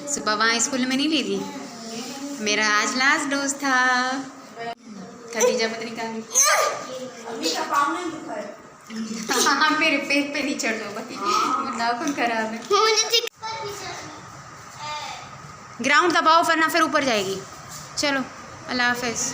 सुबह वहाँ स्कूल में नहीं ली थी। मेरा आज लास्ट डोज था। खदीजा पता नहीं कहाँ गई। हाँ मेरे पेट पे नहीं चढ़ दो भाई, नाखून खराब है। ग्राउंड दबाओ वरना फिर ऊपर जाएगी। चलो अल्लाह हाफिज़।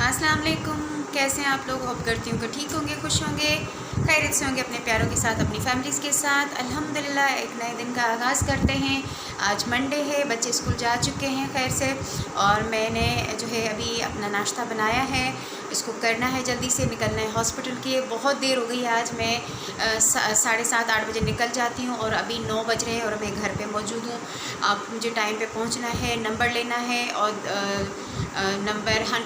अस्सलाम वालेकुम, कैसे हैं आप लोग? होप करती हूँ कि ठीक होंगे, खुश होंगे, खैरियत से होंगे, अपने प्यारों के साथ, अपनी फैमिलीज़ के साथ। अल्हम्दुलिल्लाह एक नए दिन का आगाज़ करते हैं। आज मंडे है, बच्चे स्कूल जा चुके हैं खैर से, और मैंने जो है अभी अपना नाश्ता बनाया है, इसको करना है, जल्दी से निकलना है हॉस्पिटल के। बहुत देर हो गई है, आज मैं 7:30-8 बजे निकल जाती हूँ और अभी 9 बज रहे हैं और मैं घर पे मौजूद हूँ। अब मुझे टाइम पे पहुँचना है, नंबर लेना है और नंबर 100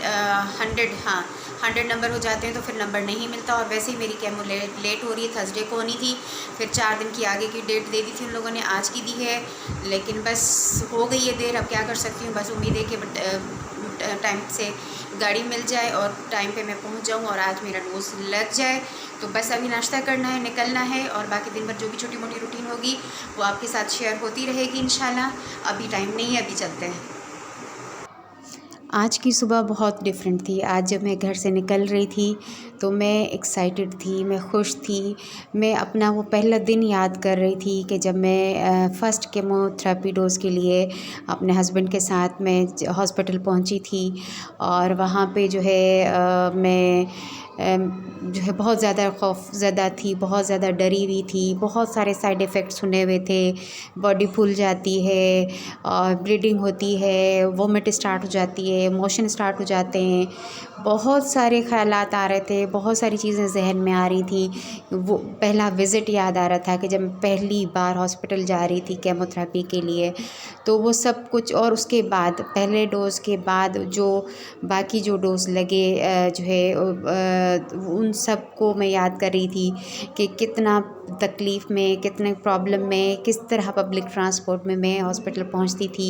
100 नंबर हो जाते हैं तो फिर नंबर नहीं मिलता। और वैसे ही मेरी कैमो लेट हो रही है, थर्सडे को होनी थी, फिर 4 दिन की आगे की डेट दे दी थी उन लोगों ने, आज की दी है, लेकिन बस हो गई है देर। अब क्या कर सकती हूँ, बस उम्मीद है कि टाइम से गाड़ी मिल जाए और टाइम पे मैं पहुँच जाऊँ और आज मेरा डोज लग जाए। तो बस अभी नाश्ता करना है, निकलना है, और बाकी दिन भर जो भी छोटी मोटी रूटीन होगी वो आपके साथ शेयर होती रहेगी इंशाल्लाह। अभी टाइम नहीं है, अभी चलते हैं। आज की सुबह बहुत डिफरेंट थी। आज जब मैं घर से निकल रही थी तो मैं एक्साइटेड थी, मैं खुश थी। मैं अपना वो पहला दिन याद कर रही थी कि जब मैं फ़र्स्ट केमोथेरेपी डोज़ के लिए अपने हस्बैंड के साथ मैं हॉस्पिटल पहुंची थी। और वहाँ पे जो है मैं जो है बहुत ज़्यादा खौफज़दा थी, बहुत ज़्यादा डरी हुई थी। बहुत सारे साइड इफ़ेक्ट्स सुने हुए थे, बॉडी फूल जाती है और ब्लीडिंग होती है, वोमिट स्टार्ट हो जाती है, मोशन स्टार्ट हो जाते हैं। बहुत सारे ख़यालात आ रहे थे, बहुत सारी चीज़ें जहन में आ रही थी। वो पहला विज़िट याद आ रहा था कि जब मैं पहली बार हॉस्पिटल जा रही थी केमोथेरेपी के लिए, तो वो सब कुछ। और उसके बाद पहले डोज़ के बाद जो बाकी जो डोज़ लगे जो है उन सब को मैं याद कर रही थी कि कितना तकलीफ़ में, कितने प्रॉब्लम में, किस तरह पब्लिक ट्रांसपोर्ट में मैं हॉस्पिटल पहुंचती थी,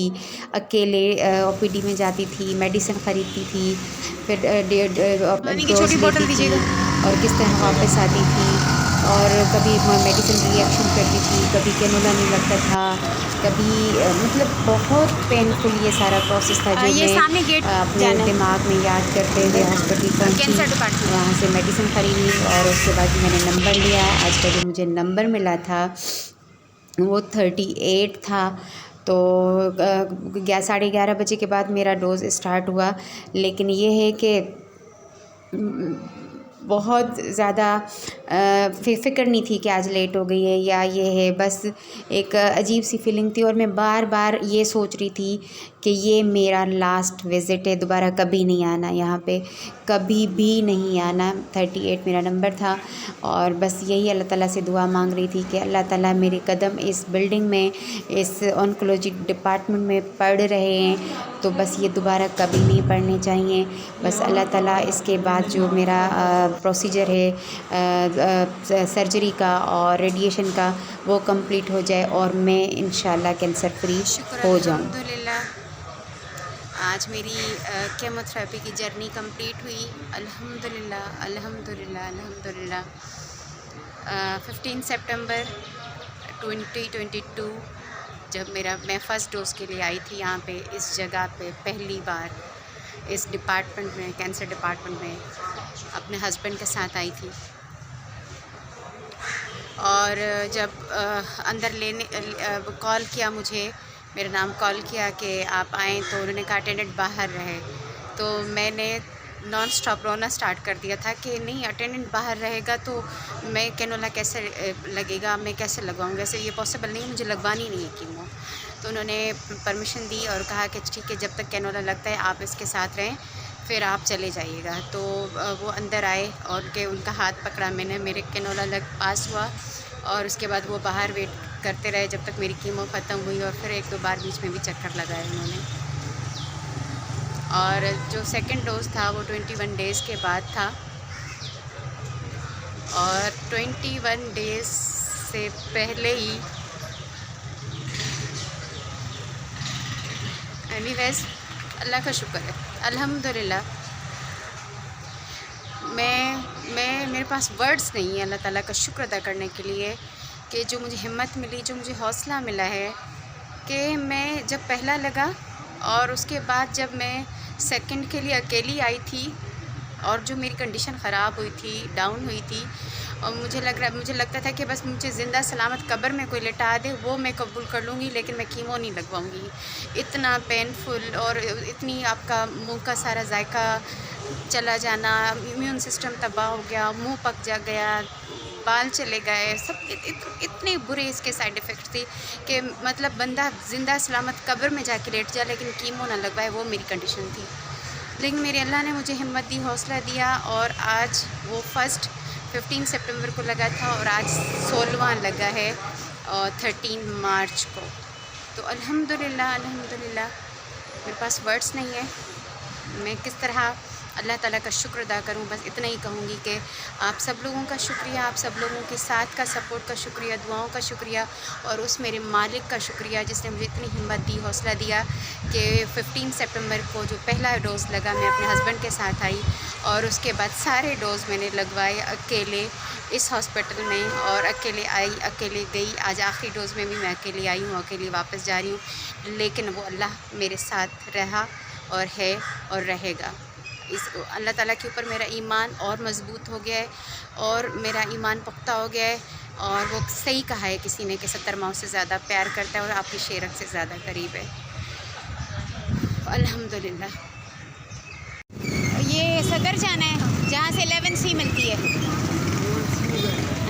अकेले ओपीडी में जाती थी, मेडिसिन ख़रीदती थी, फिर छोटी बोतल दीजिएगा, और किस तरह वापस आती थी। और कभी मेडिसिन रिएक्शन करती थी, कभी कैनुला नहीं लगता था, कभी मतलब बहुत पेनफुल ये सारा प्रोसेस था जो मैं अपने दिमाग में याद करते हुए हॉस्पिटल पहुंची, वहाँ से मेडिसिन ख़रीदी और उसके बाद मैंने नंबर लिया। आज का जो मुझे नंबर मिला था वो 38 था। तो 11:30 बजे के बाद मेरा डोज़ स्टार्ट हुआ। लेकिन ये है कि बहुत ज़्यादा फ़िक्र नहीं थी कि आज लेट हो गई है या ये है, बस एक अजीब सी फीलिंग थी। और मैं बार बार ये सोच रही थी कि ये मेरा लास्ट विज़िट है, दोबारा कभी नहीं आना यहाँ पे, कभी भी नहीं आना। 38 मेरा नंबर था और बस यही अल्लाह ताला से दुआ मांग रही थी कि अल्लाह ताला मेरे कदम इस बिल्डिंग में, इस ऑन्कोलॉजी डिपार्टमेंट में पड़ रहे हैं तो बस ये दोबारा कभी नहीं पड़ने चाहिए। बस अल्लाह ताला इसके बाद जो मेरा प्रोसीजर है सर्जरी का और रेडिएशन का वो कंप्लीट हो जाए और मैं इंशाल्लाह कैंसर फ्री हो जाऊँ। आज मेरी केमोथेरेपी की जर्नी कंप्लीट हुई, अल्हम्दुलिल्लाह अल्हम्दुलिल्लाह अल्हम्दुलिल्लाह। 15 सितंबर 2022 जब मैं फ़र्स्ट डोज़ के लिए आई थी यहाँ पे, इस जगह पे पहली बार, इस डिपार्टमेंट में, कैंसर डिपार्टमेंट में अपने हस्बैंड के साथ आई थी। और जब अंदर लेने कॉल किया मुझे, मेरा नाम कॉल किया कि आप आएँ, तो उन्होंने कहा अटेंडेंट बाहर रहे। तो मैंने नॉन स्टॉप रोना स्टार्ट कर दिया था कि नहीं, अटेंडेंट बाहर रहेगा तो मैं कैनुला कैसे लगेगा, मैं कैसे लगवाऊँ, वैसे ये पॉसिबल नहीं, मुझे लगवानी नहीं है कीमो। तो उन्होंने परमिशन दी और कहा कि ठीक है, जब तक कैनुला लगता है आप इसके साथ रहें, फिर आप चले जाइएगा। तो वो अंदर आए और उनका हाथ पकड़ा मैंने, मेरे कैनुला पास हुआ और उसके बाद वो बाहर वेट करते रहे जब तक मेरी कीमो ख़त्म हुई। और फिर 1-2 बार बीच में भी चक्कर लगाए उन्होंने। और जो सेकंड डोज़ था वो 21 डेज़ के बाद था, और 21 डेज़ से पहले ही एनीवेज़ अल्लाह का शुक्र है, अल्हम्दुलिल्लाह। मेरे पास वर्ड्स नहीं है अल्लाह ताला का शुक्र अदा करने के लिए कि जो मुझे हिम्मत मिली, जो मुझे हौसला मिला है कि मैं जब पहला लगा और उसके बाद जब मैं सेकंड के लिए अकेली आई थी और जो मेरी कंडीशन ख़राब हुई थी, डाउन हुई थी, और मुझे लगता था कि बस मुझे ज़िंदा सलामत कब्र में कोई लिटा दे वो मैं कबूल कर लूँगी, लेकिन मैं कीमो नहीं लगवाऊँगी। इतना पेनफुल और इतनी आपका मुंह का सारा जायका चला जाना, इम्यून सिस्टम तबाह हो गया, मुंह पक जा गया, बाल चले गए, सब इतने बुरे इसके साइड इफ़ेक्ट थे कि मतलब बंदा ज़िंदा सलामत कब्र में जाके लेट जाए लेकिन कीमो ना लगवाए, वो मेरी कंडीशन थी। लेकिन मेरे अल्लाह ने मुझे हिम्मत दी, हौसला दिया और आज वो फर्स्ट 15 सितंबर को लगा था और आज 16वां लगा है और 13 मार्च को। तो अल्हम्दुलिल्लाह मेरे पास वर्ड्स नहीं है, मैं किस तरह अल्लाह ताला का शुक्र अदा करूं। बस इतना ही कहूँगी कि आप सब लोगों का शुक्रिया, आप सब लोगों के साथ का सपोर्ट का शुक्रिया, दुआओं का शुक्रिया और उस मेरे मालिक का शुक्रिया जिसने मुझे इतनी हिम्मत दी, हौसला दिया कि 15 सितंबर को जो पहला डोज़ लगा मैं अपने हस्बैंड के साथ आई और उसके बाद सारे डोज़ मैंने लगवाए अकेले इस हॉस्पिटल में और अकेले आई, अकेले गई। आज आखिरी डोज़ में भी मैं अकेली आई हूँ, अकेली वापस जा रही हूँ, लेकिन वो अल्लाह मेरे साथ रहा और है और रहेगा। इस अल्लाह ताला के ऊपर मेरा ईमान और मज़बूत हो गया है और मेरा ईमान पुख्ता हो गया है और वो सही कहा है किसी ने कि 70 माओं से ज़्यादा प्यार करता है और आपकी शेरक से ज़्यादा करीब है। अल्हम्दुलिल्लाह। ये सदर जाना है जहाँ से 11C मिलती है।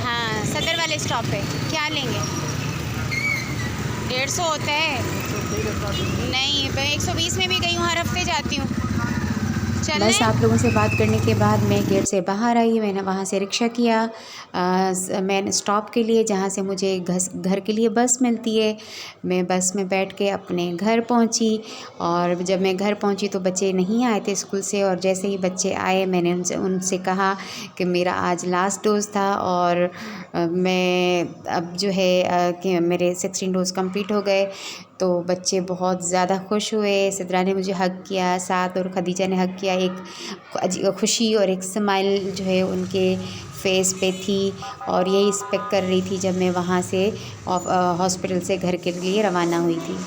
हाँ, सदर वाले स्टॉप पे। क्या लेंगे? 150 होता है? नहीं, मैं 120 में भी गई हूँ, हर हफ्ते जाती हूँ। बस आप लोगों से बात करने के बाद मैं गेट से बाहर आई, मैंने वहाँ से रिक्शा किया मैंने स्टॉप के लिए जहाँ से मुझे घर के लिए बस मिलती है। मैं बस में बैठ के अपने घर पहुँची और जब मैं घर पहुँची तो बच्चे नहीं आए थे स्कूल से और जैसे ही बच्चे आए मैंने उनसे कहा कि मेरा आज लास्ट डोज़ था और मैं अब जो है कि मेरे 16 डोज़ कंप्लीट हो गए। तो बच्चे बहुत ज़्यादा खुश हुए, सिद्रा ने मुझे हग किया साथ और खदीजा ने हग किया। एक खुशी और एक स्माइल जो है उनके फेस पे थी और यही एक्सपेक्ट कर रही थी जब मैं वहाँ से हॉस्पिटल से घर के लिए रवाना हुई थी।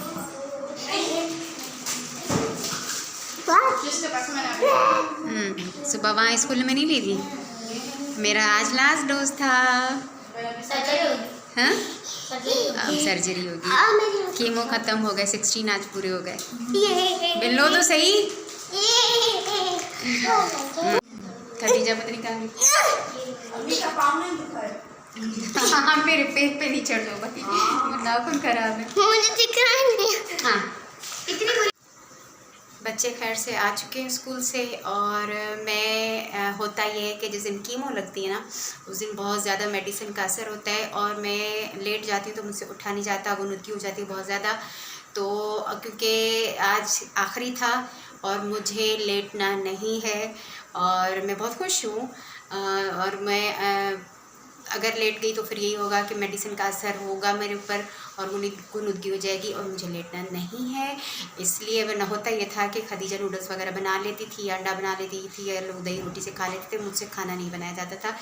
सुबह वहाँ स्कूल में नहीं ली थी, मेरा आज लास्ट डोज था। हाँ, अब सर्जरी होगी, कीमो ख़त्म हो गए, 16 आज पूरे हो गए। बिल्लो तो सही। खदीजा पता नहीं कहाँ हाँ मेरे पेट पे नहीं चढ़ दो भाई, नाखून खराब है। मुझे दिख रहा नहीं। हाँ, इतनी बच्चे खैर से आ चुके हैं स्कूल से और मैं होता ये है कि जिस दिन कीमो लगती है ना उस दिन बहुत ज़्यादा मेडिसिन का असर होता है और मैं लेट जाती हूँ तो मुझसे उठा नहीं जाता, गुनगुनी हो जाती है बहुत ज़्यादा। तो क्योंकि आज आखिरी था और मुझे लेटना नहीं है और मैं बहुत खुश हूँ और मैं अगर लेट गई तो फिर यही होगा कि मेडिसिन का असर होगा मेरे ऊपर और गुनगुनी हो जाएगी और मुझे लेटना नहीं है। इसलिए वरना होता ये था कि खदीजा नूडल्स वगैरह बना लेती थी, अंडा बना लेती थी या लोग दही रोटी से खा लेते थे, मुझसे खाना नहीं बनाया जाता था।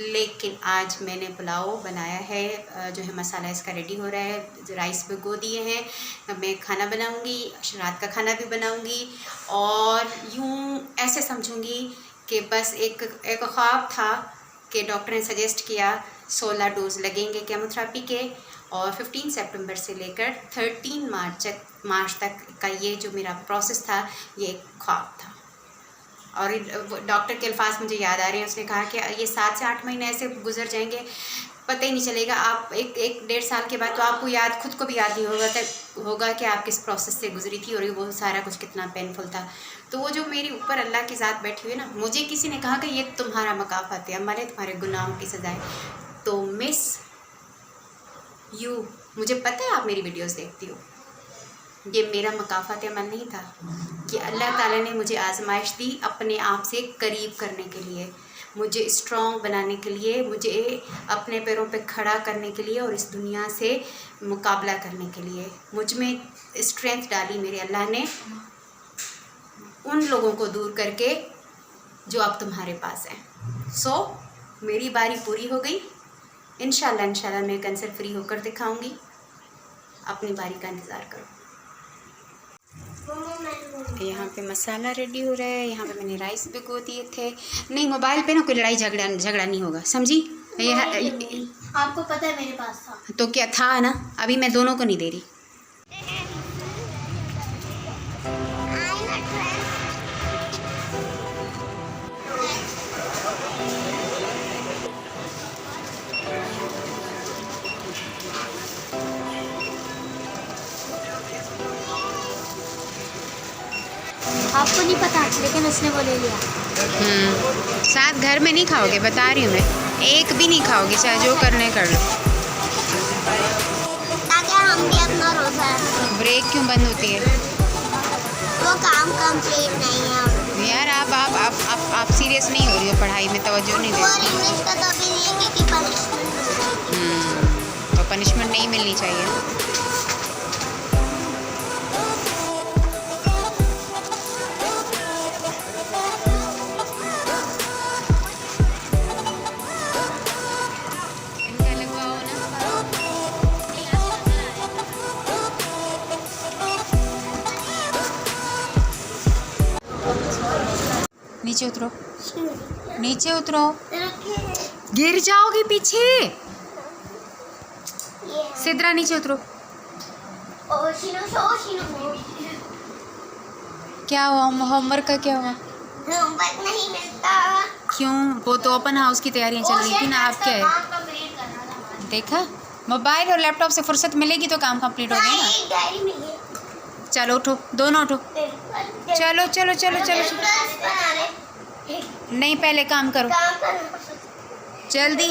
लेकिन आज मैंने पुलाव बनाया है, जो है मसाला इसका रेडी हो रहा है, राइस भिगो दिए हैं, अब मैं खाना बनाऊँगी, रात का खाना भी बनाऊँगी और यूँ ऐसे समझूँगी कि बस एक ख्वाब था कि डॉक्टर ने सजेस्ट किया 16 डोज़ लगेंगे केमोथेरेपी के और 15 सितंबर से लेकर 13 मार्च तक का ये जो मेरा प्रोसेस था ये एक ख्वाब था। और डॉक्टर के अल्फाज मुझे याद आ रहे हैं, उसने कहा कि ये 7 से 8 महीने ऐसे गुजर जाएंगे, पता ही नहीं चलेगा। आप एक डेढ़ साल के बाद तो आपको याद खुद को भी याद नहीं होगा कि आप किस प्रोसेस से गुजरी थी और वो सारा कुछ कितना पेनफुल था। तो वो जो मेरी ऊपर अल्लाह की ज़ात बैठी हुई ना, मुझे किसी ने कहा कि ये तुम्हारा मकाफ़त है, हमारे तुम्हारे गुनाहों की सज़ाएं। तो मिस यू, मुझे पता है आप मेरी वीडियोस देखती हो, ये मेरा मकाफ़त अमल नहीं था कि अल्लाह ताला ने मुझे आजमाइश दी अपने आप से करीब करने के लिए, मुझे स्ट्रॉन्ग बनाने के लिए, मुझे अपने पैरों पे खड़ा करने के लिए और इस दुनिया से मुकाबला करने के लिए मुझ में स्ट्रेंथ डाली मेरे अल्लाह ने। उन लोगों को दूर करके जो अब तुम्हारे पास है। सो मेरी बारी पूरी हो गई। इंशाल्लाह मैं कैंसर फ्री होकर दिखाऊंगी। अपनी बारी का इंतज़ार करो। यहाँ पे मसाला रेडी हो रहा है। यहाँ पे मैंने राइस भिगो दिए थे। नहीं, मोबाइल पे ना कोई लड़ाई झगड़ा नहीं होगा, समझी? आपको पता है मेरे पास था तो क्या था ना, अभी मैं दोनों को नहीं दे रही। आपको नहीं पता, लेकिन उसने वो ले लिया। साथ घर में नहीं खाओगे, बता रही हूँ मैं, एक भी नहीं खाओगे, चाहे जो करने कर लो। ताकि हम भी अपना रोज़ा ब्रेक क्यों बंद होती है? वो काम कंप्लीट नहीं है यार। आप सीरियस नहीं हो रही हो पढ़ाई में, तवज्जो नहीं दे रही। और इंग्लिश का तो अभी नहीं है क्योंकि पनिशमेंट तो पनिशमेंट नहीं मिलनी चाहिए। नीचे उतरो, नीचे उतरो, गिर जाओगी पीछे। सिद्रा नीचे उतरो। क्या हुआ? होमवर्क का क्या हुआ? होमवर्क नहीं मिलता। क्यों? वो तो ओपन हाउस की तैयारियां चल रही थी ना। आप क्या है, देखा? मोबाइल और लैपटॉप से फुर्सत मिलेगी तो काम कंप्लीट हो गया ना। चलो उठो, दोनों उठो। चलो चलो चलो चलो, नहीं पहले काम करो जल्दी।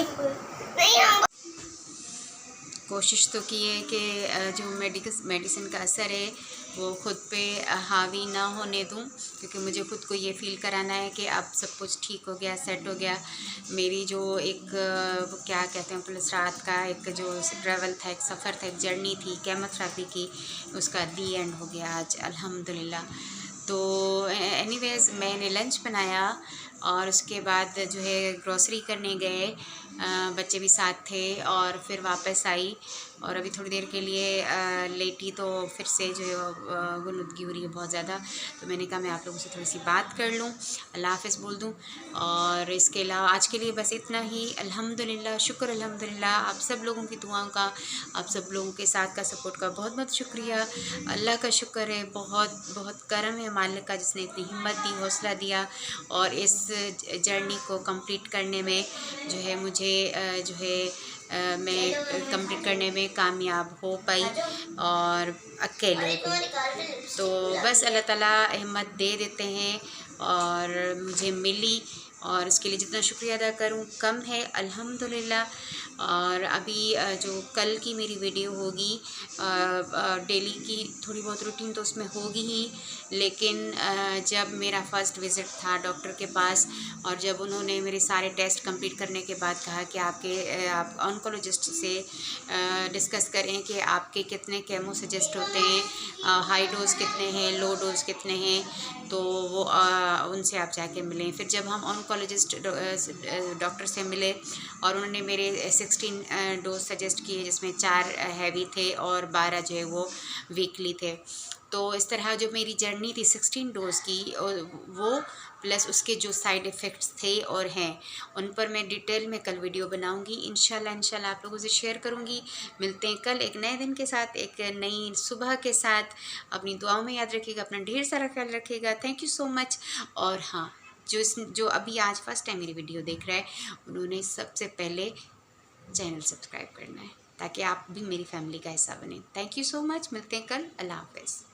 कोशिश तो की है कि जो मेडिसिन का असर है वो ख़ुद पे हावी ना होने दूं, क्योंकि मुझे ख़ुद को ये फ़ील कराना है कि अब सब कुछ ठीक हो गया, सेट हो गया। मेरी जो एक क्या कहते हैं पुलिस रात का एक जो ट्रैवल था, एक सफ़र था, एक जर्नी थी केमोथेरेपी की, उसका दी एंड हो गया आज अल्हम्दुलिल्लाह। तो एनीवेज़ मैंने लंच बनाया और उसके बाद जो है ग्रॉसरी करने गए, बच्चे भी साथ थे, और फिर वापस आई और अभी थोड़ी देर के लिए लेटी तो फिर से जो है गुनगुनी हो रही है बहुत ज़्यादा। तो मैंने कहा मैं आप लोगों से थोड़ी सी बात कर लूँ, अल्लाह हाफ़िज़ बोल दूँ। और इसके अलावा आज के लिए बस इतना ही। अल्हम्दुलिल्लाह, शुक्र अल्हम्दुलिल्लाह आप सब लोगों की दुआओं का, आप सब लोगों के साथ का सपोर्ट का बहुत बहुत शुक्रिया। अल्लाह का शुक्र है, बहुत बहुत करम है मालिक का, जिसने इतनी हिम्मत दी, हौसला दिया और इस जर्नी को कंप्लीट करने में जो है मुझे जो है मैं कंप्लीट करने में कामयाब हो पाई और अकेले भी। तो बस अल्लाह ताला हिम्मत दे देते हैं और मुझे मिली, और उसके लिए जितना शुक्रिया अदा करूं कम है अल्हम्दुलिल्लाह। और अभी जो कल की मेरी वीडियो होगी डेली की थोड़ी बहुत रूटीन तो उसमें होगी ही, लेकिन जब मेरा फ़र्स्ट विज़िट था डॉक्टर के पास और जब उन्होंने मेरे सारे टेस्ट कंप्लीट करने के बाद कहा कि आप ऑन्कोलॉजिस्ट से डिस्कस करें कि आपके कितने केमो सजेस्ट होते हैं, हाई डोज़ कितने हैं, लो डोज़ कितने हैं, तो वो उनसे आप जाके मिलें। फिर जब हम ऑन्कोलॉजिस्ट डॉक्टर से मिले और उन्होंने मेरे 16 डोज सजेस्ट किए, जिसमें 4 हैवी थे और 12 जो है वो वीकली थे। तो इस तरह जो मेरी जर्नी थी 16 डोज़ की, वो प्लस उसके जो साइड इफ़ेक्ट्स थे और हैं, उन पर मैं डिटेल में कल वीडियो बनाऊंगी इंशाल्लाह आप लोगों से शेयर करूंगी। मिलते हैं कल एक नए दिन के साथ, एक नई सुबह के साथ। अपनी दुआओं में याद रखिएगा, अपना ढेर सारा ख्याल रखिएगा। Thank you so much. और हाँ, जो अभी आज फर्स्ट टाइम मेरी वीडियो देख रहा है, उन्होंने सबसे पहले चैनल सब्सक्राइब करना है ताकि आप भी मेरी फैमिली का हिस्सा बने। Thank you so much. मिलते हैं कल। अल्लाह हाफ़िज़।